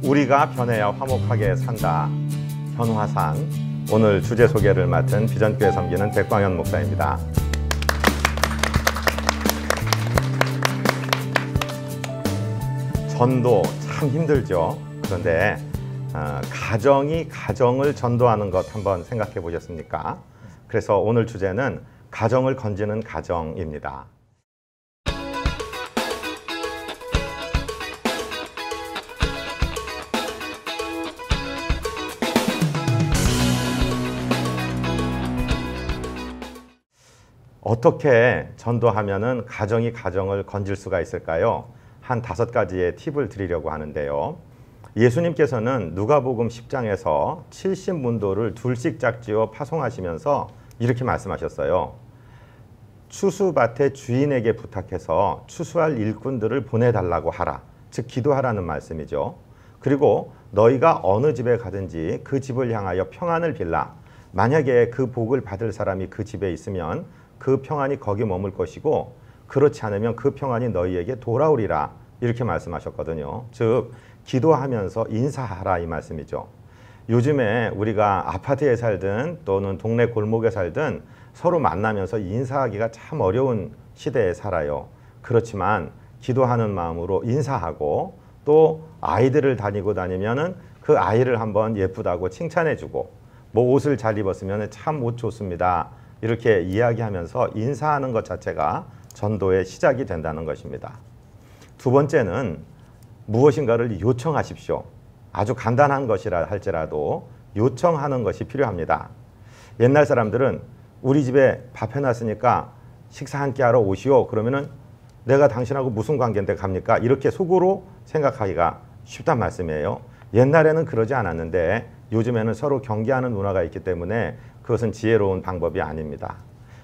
우리가 변해야 화목하게 산다. 현화상. 오늘 주제 소개를 맡은 비전교회 섬기는 백광현 목사입니다. 전도 참 힘들죠. 그런데 가정이 가정을 전도하는 것 한번 생각해 보셨습니까? 그래서 오늘 주제는 가정을 건지는 가정입니다. 어떻게 전도하면은 가정이 가정을 건질 수가 있을까요? 한 5가지의 팁을 드리려고 하는데요. 예수님께서는 누가복음 10장에서 70문도를 둘씩 짝지어 파송하시면서 이렇게 말씀하셨어요. 추수밭의 주인에게 부탁해서 추수할 일꾼들을 보내달라고 하라. 즉 기도하라는 말씀이죠. 그리고 너희가 어느 집에 가든지 그 집을 향하여 평안을 빌라. 만약에 그 복을 받을 사람이 그 집에 있으면 그 평안이 거기 머물 것이고 그렇지 않으면 그 평안이 너희에게 돌아오리라. 이렇게 말씀하셨거든요. 즉 기도하면서 인사하라 이 말씀이죠. 요즘에 우리가 아파트에 살든 또는 동네 골목에 살든 서로 만나면서 인사하기가 참 어려운 시대에 살아요. 그렇지만 기도하는 마음으로 인사하고 또 아이들을 다니고 다니면은 그 아이를 한번 예쁘다고 칭찬해주고 뭐 옷을 잘 입었으면 참 옷 좋습니다. 이렇게 이야기하면서 인사하는 것 자체가 전도의 시작이 된다는 것입니다. 두 번째는 무엇인가를 요청하십시오. 아주 간단한 것이라 할지라도 요청하는 것이 필요합니다. 옛날 사람들은 우리 집에 밥 해놨으니까 식사 함께 하러 오시오. 그러면은 내가 당신하고 무슨 관계인데 갑니까? 이렇게 속으로 생각하기가 쉽단 말씀이에요. 옛날에는 그러지 않았는데 요즘에는 서로 경계하는 문화가 있기 때문에 그것은 지혜로운 방법이 아닙니다.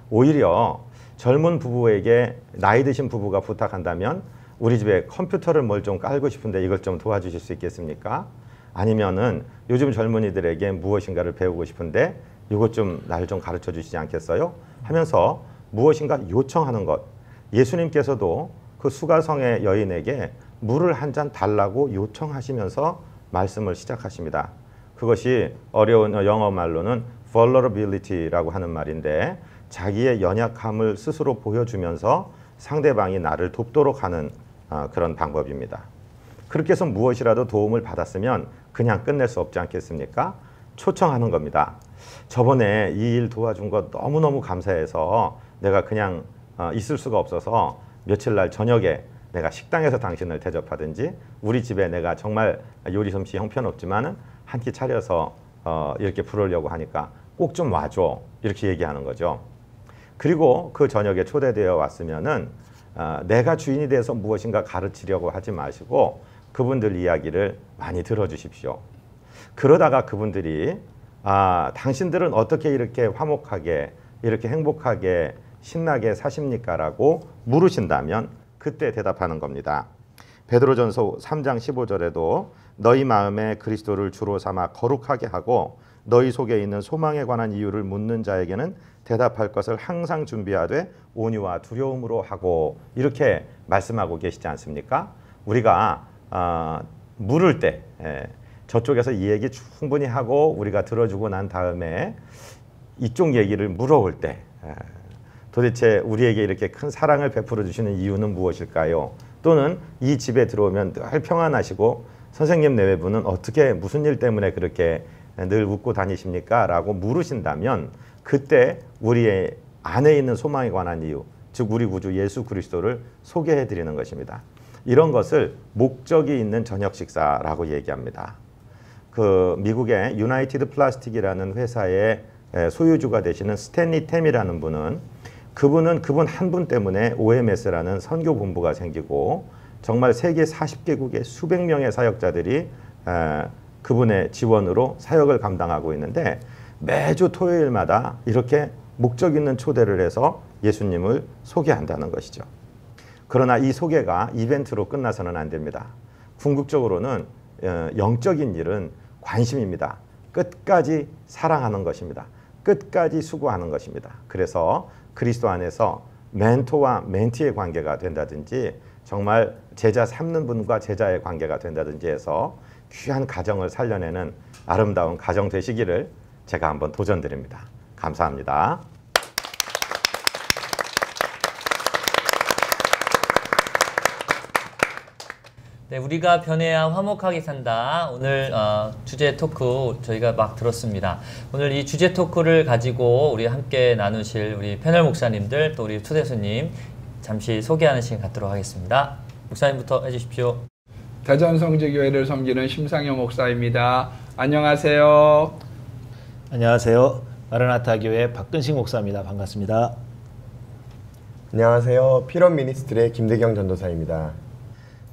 오히려 젊은 부부에게 나이 드신 부부가 부탁한다면 우리 집에 컴퓨터를 뭘 좀 깔고 싶은데 이걸 좀 도와주실 수 있겠습니까? 아니면은 요즘 젊은이들에게 무엇인가를 배우고 싶은데 이것 좀 날 좀 가르쳐 주시지 않겠어요? 하면서 무엇인가 요청하는 것. 예수님께서도 그 수가성의 여인에게 물을 한 잔 달라고 요청하시면서 말씀을 시작하십니다. 그것이 어려운 영어 말로는 vulnerability라고 하는 말인데 자기의 연약함을 스스로 보여주면서 상대방이 나를 돕도록 하는 그런 방법입니다. 그렇게 해서 무엇이라도 도움을 받았으면 그냥 끝낼 수 없지 않겠습니까? 초청하는 겁니다. 저번에 이 일 도와준 거 너무너무 감사해서 내가 그냥 있을 수가 없어서 며칠 날 저녁에 내가 식당에서 당신을 대접하든지 우리 집에 내가 정말 요리 솜씨 형편없지만은 한 끼 차려서 이렇게 부르려고 하니까 꼭 좀 와줘. 이렇게 얘기하는 거죠. 그리고 그 저녁에 초대되어 왔으면은 내가 주인이 돼서 무엇인가 가르치려고 하지 마시고 그분들 이야기를 많이 들어주십시오. 그러다가 그분들이 당신들은 어떻게 이렇게 화목하게 이렇게 행복하게 신나게 사십니까? 라고 물으신다면 그때 대답하는 겁니다. 베드로전서 3장 15절에도 너희 마음에 그리스도를 주로 삼아 거룩하게 하고 너희 속에 있는 소망에 관한 이유를 묻는 자에게는 대답할 것을 항상 준비하되 온유와 두려움으로 하고 이렇게 말씀하고 계시지 않습니까? 우리가 물을 때 저쪽에서 이 얘기 충분히 하고 우리가 들어주고 난 다음에 이쪽 얘기를 물어올 때 도대체 우리에게 이렇게 큰 사랑을 베풀어 주시는 이유는 무엇일까요? 또는 이 집에 들어오면 늘 평안하시고 선생님 내외부는 어떻게 무슨 일 때문에 그렇게 늘 웃고 다니십니까? 라고 물으신다면 그때 우리의 안에 있는 소망에 관한 이유, 즉 우리 구주 예수 그리스도를 소개해 드리는 것입니다. 이런 것을 목적이 있는 저녁 식사라고 얘기합니다. 그 미국의 유나이티드 플라스틱이라는 회사의 소유주가 되시는 스탠리 템이라는 분은 그분 한 분 때문에 OMS라는 선교 본부가 생기고 정말 세계 40개국의 수백 명의 사역자들이 그분의 지원으로 사역을 감당하고 있는데 매주 토요일마다 이렇게 목적 있는 초대를 해서 예수님을 소개한다는 것이죠. 그러나 이 소개가 이벤트로 끝나서는 안 됩니다. 궁극적으로는 영적인 일은 관심입니다. 끝까지 사랑하는 것입니다. 끝까지 수고하는 것입니다. 그래서 그리스도 안에서 멘토와 멘티의 관계가 된다든지 정말 제자 삼는 분과 제자의 관계가 된다든지 해서 귀한 가정을 살려내는 아름다운 가정 되시기를 제가 한번 도전드립니다. 감사합니다. 네, 우리가 변해야 화목하게 산다. 오늘 주제 토크 저희가 막 들었습니다. 오늘 이 주제 토크를 가지고 우리 함께 나누실 우리 패널 목사님들 또 우리 초대 손님 잠시 소개하는 시간 갖도록 하겠습니다. 목사님부터 해주십시오. 대전 성지교회를 섬기는 심상영 목사입니다. 안녕하세요. 안녕하세요. 마라나타 교회 박근식 목사입니다. 반갑습니다. 안녕하세요. 필원 미니스트리의 김대경 전도사입니다.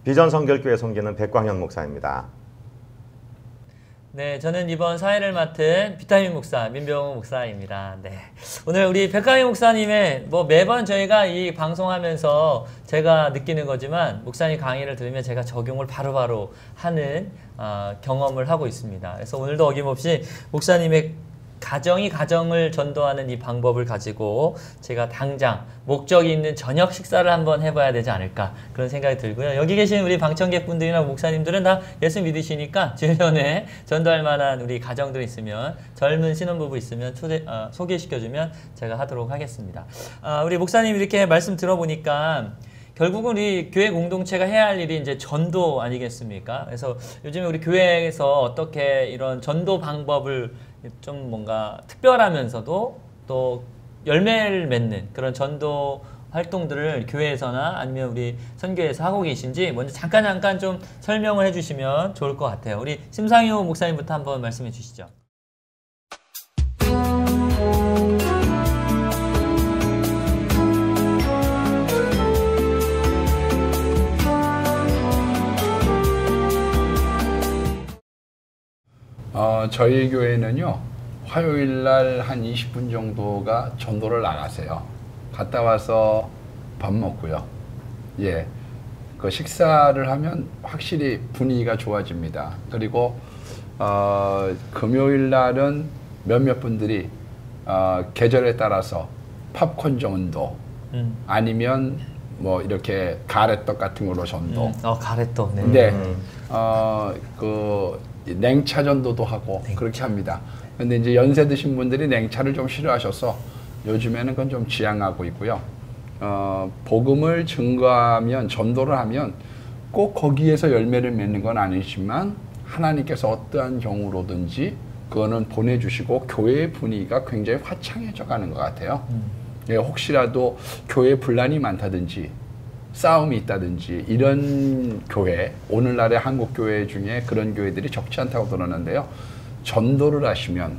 비전 성결교회 섬기는 백광현 목사입니다. 네, 저는 이번 사회를 맡은 비타민 목사 민병우 목사입니다. 네, 오늘 우리 백광현 목사님의 매번 저희가 이 방송하면서 제가 느끼는 거지만 목사님 강의를 들으면 제가 적용을 바로바로 하는 경험을 하고 있습니다. 그래서 오늘도 어김없이 목사님의 가정을 전도하는 이 방법을 가지고 제가 당장 목적이 있는 저녁 식사를 한번 해봐야 되지 않을까 그런 생각이 들고요. 여기 계신 우리 방청객분들이나 목사님들은 다 예수 믿으시니까 주변에 전도할 만한 우리 가정들 있으면 젊은 신혼부부 있으면 소개시켜주면 제가 하도록 하겠습니다. 우리 목사님 이렇게 말씀 들어보니까 결국은 우리 교회 공동체가 해야 할 일이 이제 전도 아니겠습니까? 그래서 요즘에 우리 교회에서 어떻게 이런 전도 방법을 좀 뭔가 특별하면서도 또 열매를 맺는 그런 전도 활동들을 교회에서나 아니면 우리 선교에서 하고 계신지 먼저 잠깐 좀 설명을 해주시면 좋을 것 같아요. 우리 심상효 목사님부터 한번 말씀해 주시죠. 저희 교회는요, 화요일 날 한 20분 정도가 전도를 나가세요. 갔다 와서 밥 먹고요. 예. 그 식사를 하면 확실히 분위기가 좋아집니다. 그리고 금요일 날은 몇몇 분들이 계절에 따라서 팝콘 전도 아니면 뭐 이렇게 가래떡 같은 걸로 전도. 가래떡. 네. 네. 그 냉차 전도도 하고 그렇게 합니다. 근데 이제 연세 드신 분들이 냉차를 좀 싫어하셔서 요즘에는 그건 좀 지양하고 있고요. 복음을 증거하면 전도를 하면 꼭 거기에서 열매를 맺는 건 아니지만 하나님께서 어떠한 경우로든지 그거는 보내주시고 교회의 분위기가 굉장히 화창해져 가는 것 같아요. 예, 혹시라도 교회에 분란이 많다든지 싸움이 있다든지 이런 교회, 오늘날의 한국 교회 중에 그런 교회들이 적지 않다고 들었는데요. 전도를 하시면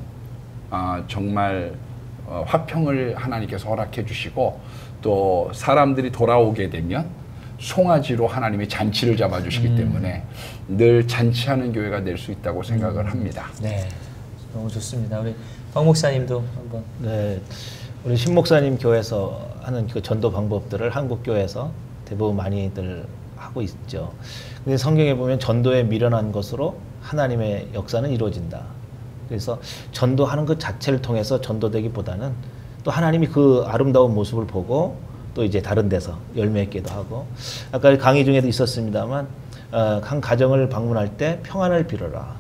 정말 화평을 하나님께서 허락해 주시고 또 사람들이 돌아오게 되면 송아지로 하나님이 잔치를 잡아주시기 때문에 늘 잔치하는 교회가 될 수 있다고 생각을 합니다. 네, 너무 좋습니다. 우리 박 목사님도 한번. 네, 우리 신 목사님 교회에서 하는 그 전도 방법들을 한국 교회에서 대부분 많이들 하고 있죠. 근데 성경에 보면 전도에 미련한 것으로 하나님의 역사는 이루어진다. 그래서 전도하는 것 자체를 통해서 전도되기보다는 또 하나님이 그 아름다운 모습을 보고 또 이제 다른 데서 열매 있게도 하고, 아까 강의 중에도 있었습니다만 한 가정을 방문할 때 평안을 빌어라.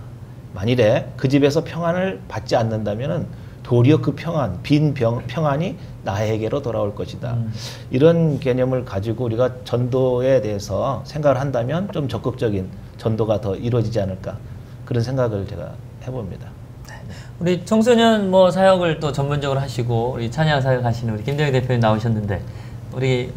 만일에 그 집에서 평안을 받지 않는다면은 도리어 그 빈 평안이 나에게로 돌아올 것이다. 이런 개념을 가지고 우리가 전도에 대해서 생각을 한다면 좀 적극적인 전도가 더 이루어지지 않을까, 그런 생각을 제가 해봅니다. 우리 청소년 사역을 또 전문적으로 하시고 우리 찬양 사역 하시는 우리 김정희 대표님 나오셨는데, 우리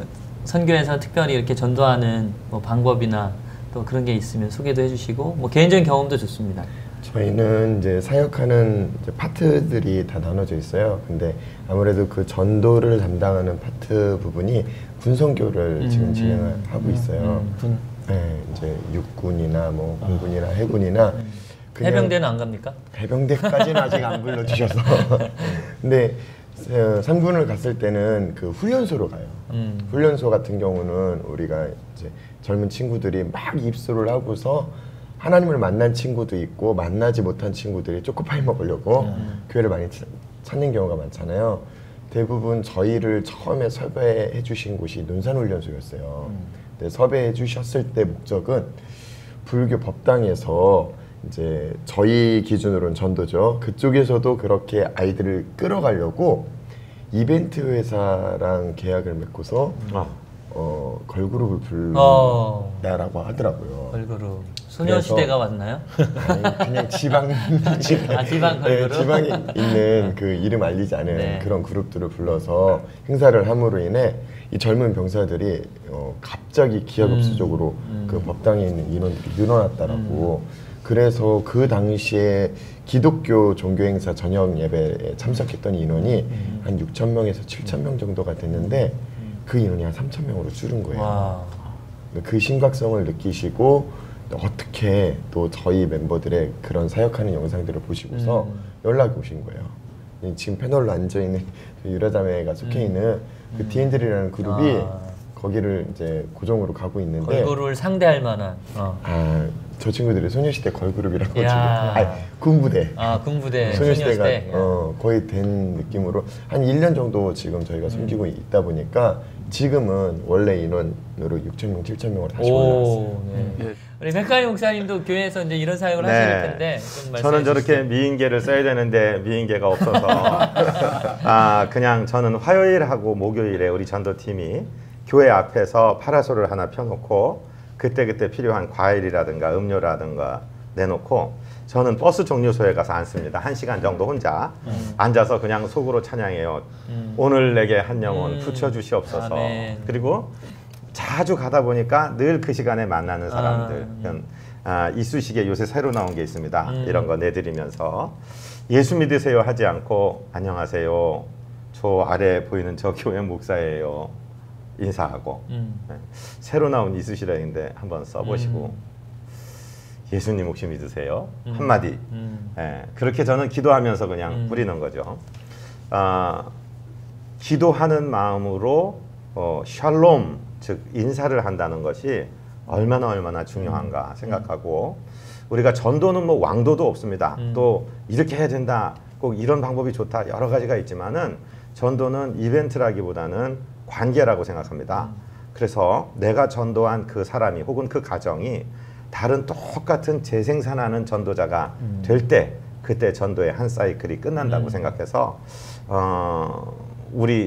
선교에서 특별히 이렇게 전도하는 방법이나 또 그런 게 있으면 소개도 해주시고 개인적인 경험도 좋습니다. 저희는 이제 사역하는 파트들이 다 나눠져 있어요. 근데 아무래도 그 전도를 담당하는 파트 부분이 군선교를 지금 진행하고 있어요. 네, 이제 육군이나 공군이나 해군이나 해병대는 안 갑니까? 해병대까지는 아직 안 불러주셔서. 근데 상군을 갔을 때는 그 훈련소로 가요. 훈련소 같은 경우는 우리가 이제 젊은 친구들이 막 입소를 하고서 하나님을 만난 친구도 있고 만나지 못한 친구들이 초코파이 먹으려고 교회를 많이 찾는 경우가 많잖아요. 대부분 저희를 처음에 섭외해 주신 곳이 논산훈련소였어요. 근데 섭외해 주셨을 때 목적은 불교 법당에서 이제 저희 기준으로는 전도죠. 그쪽에서도 그렇게 아이들을 끌어가려고 이벤트 회사랑 계약을 맺고서 걸그룹을 부른다라고 하더라고요. 걸그룹. 소녀시대가 왔나요? 아니, 그냥 지방 지방 걸그룹? 네, 지방에 있는 그 이름 알리지 않은 네. 그런 그룹들을 불러서 행사를 함으로 인해 이 젊은 병사들이 갑자기 기하급수적으로 그 법당에 있는 인원들이 늘어났다라고. 그래서 그 당시에 기독교 종교 행사 저녁 예배에 참석했던 인원이 한 6,000명에서 7,000명 정도가 됐는데 그 인원이 한 3,000명으로 줄은 거예요. 와. 그 심각성을 느끼시고 또 어떻게 또 저희 멤버들의 그런 사역하는 영상들을 보시고서 연락이 오신 거예요. 지금 패널로 앉아있는 유라자매가 속해 있는 그 디엔들이라는 그룹이 거기를 이제 고정으로 가고 있는데 걸그룹을 상대할 만한. 저 친구들이 소녀시대 걸그룹이라고 지금 야. 군부대 군부대, 소녀시대가 소녀시대. 거의 된 느낌으로 한 1년 정도 지금 저희가 섬기고 있다 보니까 지금은 원래 인원으로 6,000명, 7,000명으로 다시 올라왔어요. 네. 우리 백가희 목사님도 교회에서 이제 이런 사역을 네. 하실 텐데 좀 말씀해 저는 저렇게 주시죠. 미인계를 써야 되는데 미인계가 없어서 그냥 저는 화요일하고 목요일에 우리 전도팀이 교회 앞에서 파라솔을 하나 펴놓고 그때그때 필요한 과일이라든가 음료라든가 내놓고 저는 버스 정류소에 가서 앉습니다. 1시간 정도 혼자 앉아서 그냥 속으로 찬양해요. 오늘 내게 한 영혼 붙여주시옵소서. 아멘. 그리고 자주 가다 보니까 늘 그 시간에 만나는 사람들. 이쑤시개 요새 새로 나온 게 있습니다. 이런 거 내드리면서 예수 믿으세요 하지 않고 안녕하세요. 저 아래 보이는 저 교회 목사예요. 인사하고 네. 새로 나온 이쑤시개인데 한번 써보시고 예수님 혹시 믿으세요? 한마디. 네. 그렇게 저는 기도하면서 그냥 뿌리는 거죠. 기도하는 마음으로 샬롬 즉 인사를 한다는 것이 얼마나 중요한가 생각하고 우리가 전도는 뭐 왕도도 없습니다. 또 이렇게 해야 된다. 꼭 이런 방법이 좋다. 여러 가지가 있지만은 전도는 이벤트라기보다는 관계라고 생각합니다. 그래서 내가 전도한 그 사람이 혹은 그 가정이 다른 똑같은 재생산하는 전도자가 될 때 그때 전도의 한 사이클이 끝난다고 생각해서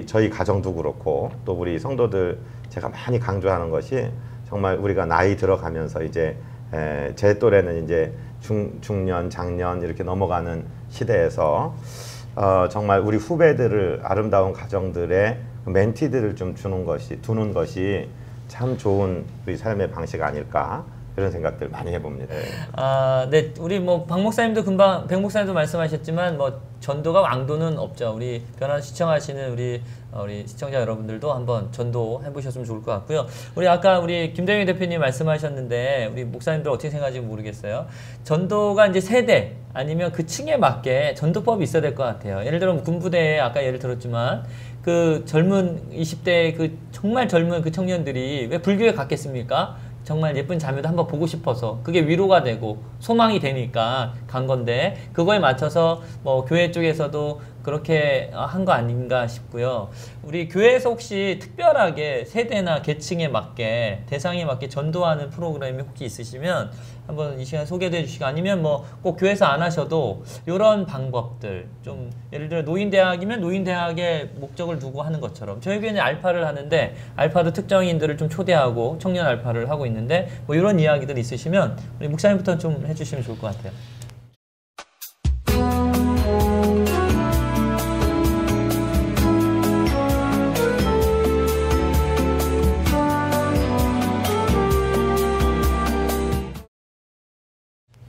저희 가정도 그렇고 또 우리 성도들 제가 많이 강조하는 것이 정말 우리가 나이 들어가면서 이제 제 또래는 이제 중년, 장년 이렇게 넘어가는 시대에서 정말 우리 후배들을 아름다운 가정들의 멘티들을 좀 두는 것이 참 좋은 우리 삶의 방식 아닐까 그런 생각들 많이 해봅니다. 네, 우리 뭐 박 목사님도 금방 백 목사님도 말씀하셨지만 뭐 전도가 왕도는 없죠. 우리 변화 시청하시는 우리 시청자 여러분들도 한번 전도 해보셨으면 좋을 것 같고요. 우리 아까 우리 김대영 대표님 말씀하셨는데 우리 목사님들 어떻게 생각하는지 모르겠어요. 전도가 이제 세대 아니면 그 층에 맞게 전도법이 있어야 될 것 같아요. 예를 들어 군부대에 아까 예를 들었지만 그 젊은 20대 그 정말 젊은 그 청년들이 왜 불교에 갔겠습니까? 정말 예쁜 자매도 한번 보고 싶어서 그게 위로가 되고 소망이 되니까 간 건데 그거에 맞춰서 뭐 교회 쪽에서도 그렇게 한 거 아닌가 싶고요. 우리 교회에서 혹시 특별하게 세대나 계층에 맞게 대상에 맞게 전도하는 프로그램이 혹시 있으시면 한번 이 시간 소개해 주시고 아니면 뭐 꼭 교회에서 안 하셔도 이런 방법들 좀 예를 들어 노인대학이면 노인대학의 목적을 두고 하는 것처럼 저희 교회는 알파를 하는데 알파도 특정인들을 좀 초대하고 청년 알파를 하고 있는데 뭐 이런 이야기들 있으시면 우리 목사님부터 좀 해주시면 좋을 것 같아요.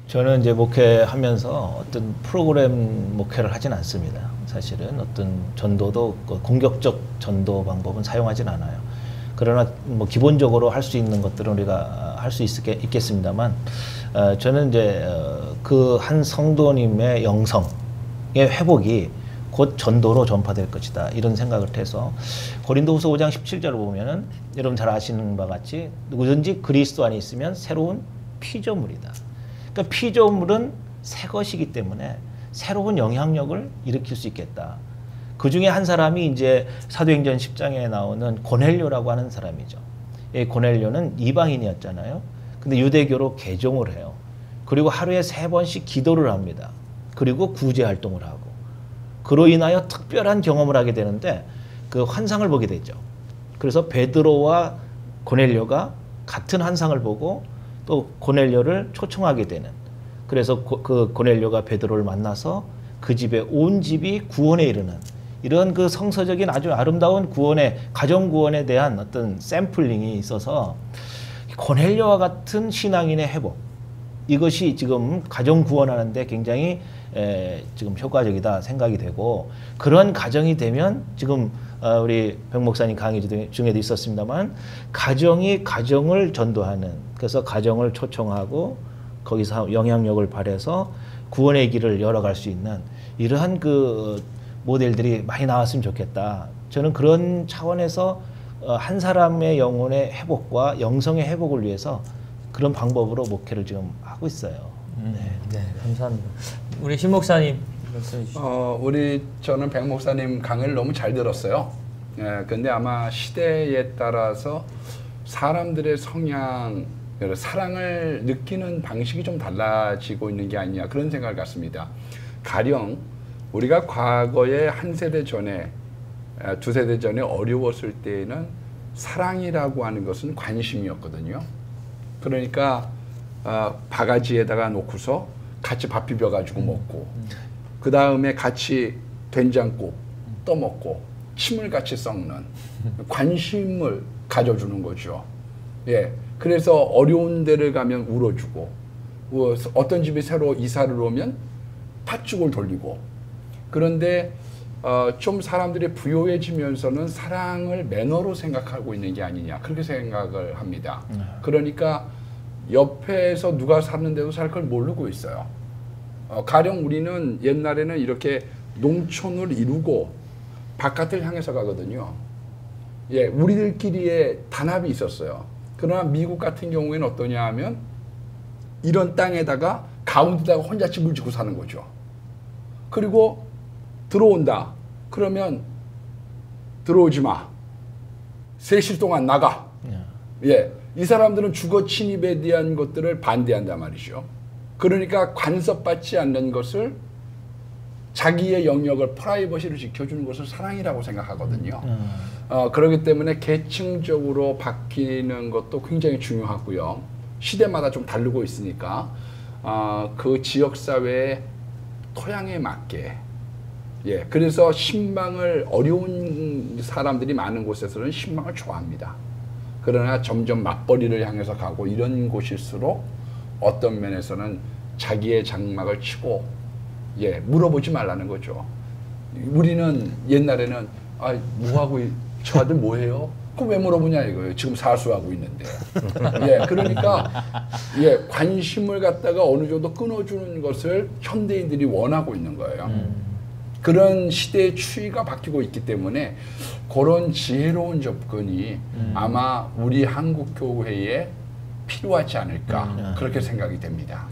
저는 이제 목회하면서 어떤 프로그램 목회를 하진 않습니다. 사실은 어떤 전도도 공격적 전도 방법은 사용하진 않아요. 그러나 뭐 기본적으로 할 수 있는 것들은 우리가 할 수 있겠습니다만 저는 이제 그 한 성도님의 영성의 회복이 곧 전도로 전파될 것이다 이런 생각을 해서 고린도후서 5장 17절을 보면은 여러분 잘 아시는 바와 같이 누구든지 그리스도 안에 있으면 새로운 피조물이다. 그러니까 피조물은 새 것이기 때문에 새로운 영향력을 일으킬 수 있겠다. 그 중에 한 사람이 이제 사도행전 10장에 나오는 고넬료라고 하는 사람이죠. 이 고넬료는 이방인이었잖아요. 근데 유대교로 개종을 해요. 그리고 하루에 3번씩 기도를 합니다. 그리고 구제 활동을 하고 그로 인하여 특별한 경험을 하게 되는데 그 환상을 보게 되죠. 그래서 베드로와 고넬료가 같은 환상을 보고 또 고넬료를 초청하게 되는, 그래서 그 고넬료가 베드로를 만나서 그 집에 온 집이 구원에 이르는 이런 그 성서적인 아주 아름다운 구원의, 가정 구원에 대한 어떤 샘플링이 있어서 고넬료와 같은 신앙인의 회복, 이것이 지금 가정 구원하는데 굉장히 지금 효과적이다 생각이 되고, 그런 가정이 되면 지금 우리 백 목사님 강의 중에도 있었습니다만 가정이 가정을 전도하는, 그래서 가정을 초청하고 거기서 영향력을 발휘해서 구원의 길을 열어갈 수 있는 이러한 그 모델들이 많이 나왔으면 좋겠다. 저는 그런 차원에서 한 사람의 영혼의 회복과 영성의 회복을 위해서 그런 방법으로 목회를 지금 하고 있어요. 네, 감사합니다. 우리 신 목사님 말씀해 주시죠. 저는 백 목사님 강의를 너무 잘 들었어요. 근데 아마 시대에 따라서 사람들의 성향, 사랑을 느끼는 방식이 좀 달라지고 있는 게 아니냐, 그런 생각을 갖습니다. 가령 우리가 과거에 한 세대 전에, 두 세대 전에 어려웠을 때에는 사랑이라고 하는 것은 관심이었거든요. 그러니까 바가지에다가 놓고서 같이 밥 비벼가지고 먹고, 그 다음에 같이 된장국 떠먹고 침을 같이 썩는 관심을 가져주는 거죠. 예, 그래서 어려운 데를 가면 울어주고, 어떤 집에 새로 이사를 오면 팥죽을 돌리고. 그런데 좀 사람들이 부유해지면서는 사랑을 매너로 생각하고 있는 게 아니냐, 그렇게 생각을 합니다. 그러니까 옆에서 누가 사는데도 살 걸 모르고 있어요. 가령 우리는 옛날에는 이렇게 농촌을 이루고 바깥을 향해서 가거든요. 예, 우리들끼리의 단합이 있었어요. 그러나 미국 같은 경우에는 어떠냐 하면 이런 땅에다가 가운데다가 혼자 집을 짓고 사는 거죠. 그리고 들어온다 그러면 들어오지 마, 3시 동안 나가. 예, 이 사람들은 주거 침입에 대한 것들을 반대한단 말이죠. 그러니까 간섭받지 않는 것을, 자기의 영역을, 프라이버시를 지켜주는 것을 사랑이라고 생각하거든요. 그렇기 때문에 계층적으로 바뀌는 것도 굉장히 중요하고요. 시대마다 좀 다르고 있으니까 그 지역사회의 토양에 맞게, 예, 그래서 신방을, 어려운 사람들이 많은 곳에서는 신방을 좋아합니다. 그러나 점점 맞벌이를 향해서 가고 이런 곳일수록 어떤 면에서는 자기의 장막을 치고, 예, 물어보지 말라는 거죠. 우리는 옛날에는 뭐하고, 저 아들 뭐해요? 그럼 왜 물어보냐 이거예요. 지금 사수하고 있는데. 예, 그러니까 예, 관심을 갖다가 어느 정도 끊어주는 것을 현대인들이 원하고 있는 거예요. 그런 시대의 추이가 바뀌고 있기 때문에 그런 지혜로운 접근이 아마 우리 한국 교회에 필요하지 않을까, 그렇게 생각이 됩니다.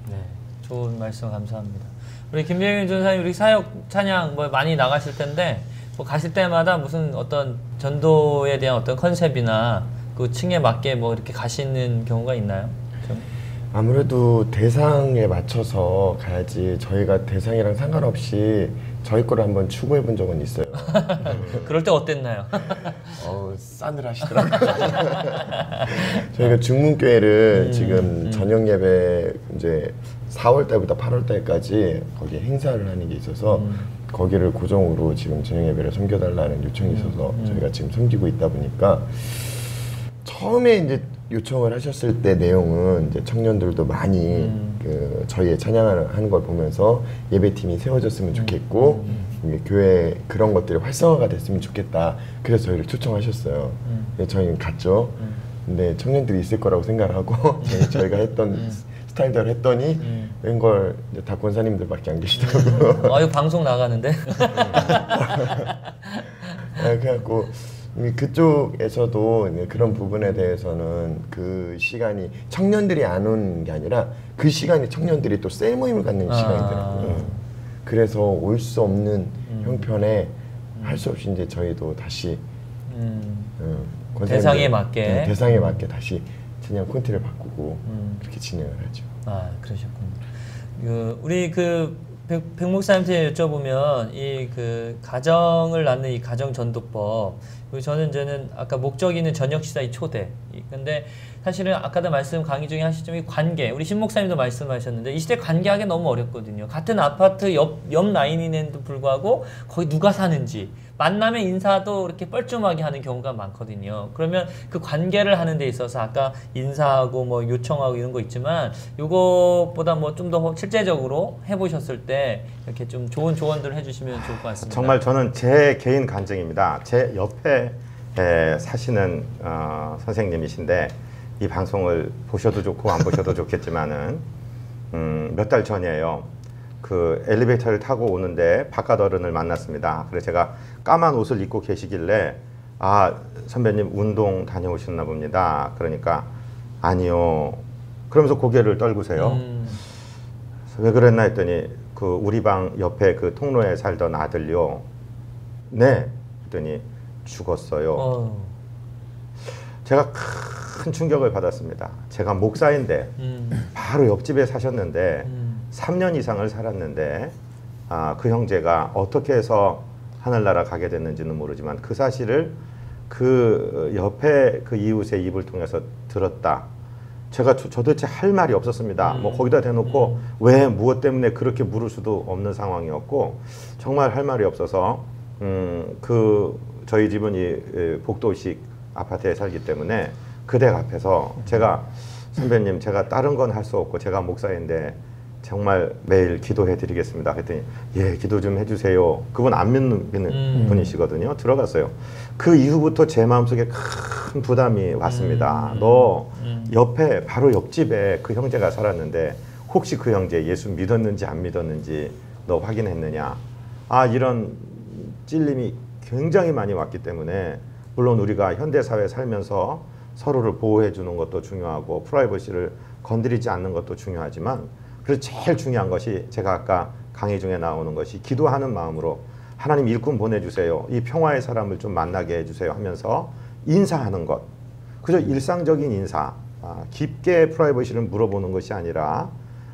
네, 좋은 말씀 감사합니다. 우리 김병윤 전사님, 우리 사역 찬양 뭐 많이 나가실 텐데 뭐 가실 때마다 무슨 어떤 전도에 대한 어떤 컨셉이나 그 층에 맞게 뭐 이렇게 가시는 경우가 있나요? 아무래도 대상에 맞춰서 가야지, 저희가 대상이랑 상관없이 저희 거를 한번 추구해 본 적은 있어요. 그럴 때 어땠나요? 싸늘하시더라고요. 저희가 중문교회를 지금 저녁 예배 이제 4월 달부터 8월 달까지 거기 행사를 하는 게 있어서 거기를 고정으로 지금 저녁 예배를 섬겨달라는 요청이 있어서 저희가 지금 섬기고 있다 보니까, 처음에 이제 요청을 하셨을 때 내용은 이제 청년들도 많이 그 저희의 찬양하는 걸 보면서 예배팀이 세워졌으면 좋겠고 교회 그런 것들이 활성화가 됐으면 좋겠다, 그래서 저희를 초청하셨어요. 저희는 갔죠. 근데 청년들이 있을 거라고 생각을 하고 저희가 했던 스타일대로 했더니 웬걸 다 권사님들밖에 안 계시더라고요. 이거 방송 나가는데? 그래갖고 그쪽에서도 그런 부분에 대해서는 그 시간이 청년들이 안 오는 게 아니라 그 시간에 청년들이 또 셀 모임을 갖는 시간이더라고요. 그래서 올 수 없는 형편에 할 수 없이 이제 저희도 다시 대상에 맞게 대상에 맞게 다시 그냥 콘티를 바꾸고 그렇게 진행을 하죠. 아, 그러셨군요. 우리 백 목사님한테 여쭤보면 이 가정을 낳는 이 가정 전도법, 그리고 저는 아까 목적 있는 저녁 식사의 초대. 근데 사실은 아까도 말씀 강의 중에 하시지만 이 관계, 우리 신 목사님도 말씀하셨는데 이 시대 관계하기 너무 어렵거든요. 같은 아파트 옆 라인인데도 불구하고 거기 누가 사는지, 만남의 인사도 이렇게 뻘쭘하게 하는 경우가 많거든요. 그러면 그 관계를 하는 데 있어서 아까 인사하고 뭐 요청하고 이런 거 있지만 요것보다 뭐 좀 더 실제적으로 해보셨을 때 이렇게 좀 좋은 조언들을 해주시면 좋을 것 같습니다. 정말 저는 제 개인 간증입니다. 제 옆에 사시는 선생님이신데 이 방송을 보셔도 좋고 안 보셔도 좋겠지만은 몇 달 전이에요. 그 엘리베이터를 타고 오는데 바깥 어른을 만났습니다. 그래서 제가 까만 옷을 입고 계시길래 아, 선배님 운동 다녀오셨나 봅니다. 그러니까 아니요. 그러면서 고개를 떨구세요. 왜 그랬나 했더니 그 우리 방 옆에 그 통로에 살던 아들요. 네. 했더니 죽었어요. 제가 큰 충격을 받았습니다. 제가 목사인데 바로 옆집에 사셨는데 3년 이상을 살았는데 그 형제가 어떻게 해서 하늘나라 가게 됐는지는 모르지만 그 사실을 그 옆에 그 이웃의 입을 통해서 들었다. 제가 도대체 할 말이 없었습니다. 뭐 거기다 대놓고 왜 무엇 때문에 그렇게 물을 수도 없는 상황이었고 정말 할 말이 없어서 저희 집은 이 복도식 아파트에 살기 때문에 그 댁 앞에서 제가 선배님 제가 다른 건 할 수 없고 제가 목사인데 정말 매일 기도해 드리겠습니다. 그랬더니 예 기도 좀 해주세요. 그분 안 믿는 분이시거든요. 들어갔어요. 그 이후부터 제 마음속에 큰 부담이 왔습니다. 너 옆에 바로 옆집에 그 형제가 살았는데 혹시 그 형제 예수 믿었는지 안 믿었는지 너 확인했느냐. 이런 찔림이 굉장히 많이 왔기 때문에 물론 우리가 현대사회에 살면서 서로를 보호해 주는 것도 중요하고 프라이버시를 건드리지 않는 것도 중요하지만 그래서 제일 중요한 것이 제가 아까 강의 중에 나오는 것이 기도하는 마음으로 하나님 일꾼 보내주세요. 이 평화의 사람을 좀 만나게 해주세요 하면서 인사하는 것. 그저 일상적인 인사. 깊게 프라이버시를 물어보는 것이 아니라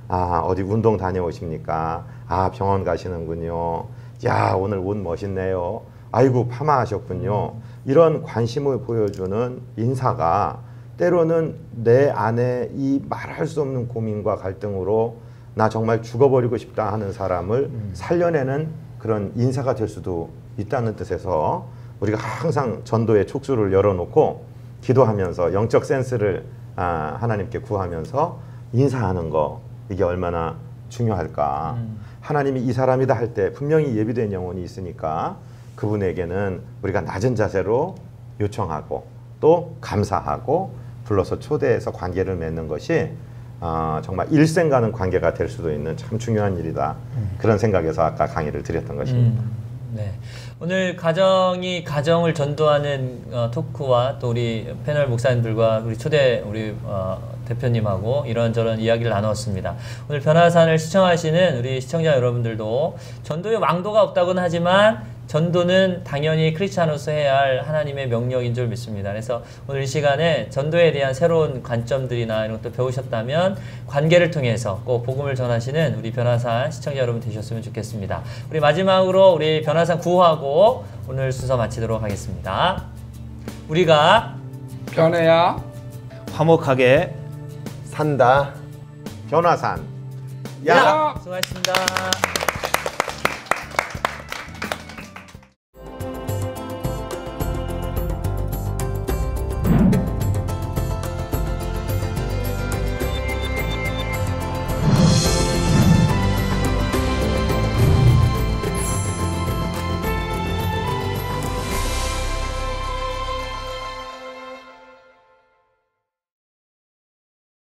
어디 운동 다녀오십니까? 병원 가시는군요. 야 오늘 옷 멋있네요. 아이고 파마하셨군요. 이런 관심을 보여주는 인사가 때로는 내 안에 이 말할 수 없는 고민과 갈등으로 나 정말 죽어버리고 싶다 하는 사람을 살려내는 그런 인사가 될 수도 있다는 뜻에서 우리가 항상 전도의 촉수를 열어놓고 기도하면서 영적 센스를 하나님께 구하면서 인사하는 거 이게 얼마나 중요할까. 하나님이 이 사람이다 할 때 분명히 예비된 영혼이 있으니까 그분에게는 우리가 낮은 자세로 요청하고 또 감사하고 불러서 초대해서 관계를 맺는 것이 정말 일생 가는 관계가 될 수도 있는 참 중요한 일이다. 그런 생각에서 아까 강의를 드렸던 것입니다. 네. 오늘 가정이 가정을 전도하는 토크와 또 우리 패널 목사님들과 우리 초대 우리 대표님하고 이런저런 이야기를 나누었습니다. 오늘 변화산을 시청하시는 우리 시청자 여러분들도 전도의 왕도가 없다고는 하지만 전도는 당연히 크리스찬으로서 해야 할 하나님의 명령인 줄 믿습니다. 그래서 오늘 이 시간에 전도에 대한 새로운 관점들이나 이런 것도 배우셨다면 관계를 통해서 꼭 복음을 전하시는 우리 변화산 시청자 여러분 되셨으면 좋겠습니다. 우리 마지막으로 우리 변화산 구호하고 오늘 순서 마치도록 하겠습니다. 우리가 변해야 화목하게 산다. 변화산. 야! 수고하셨습니다.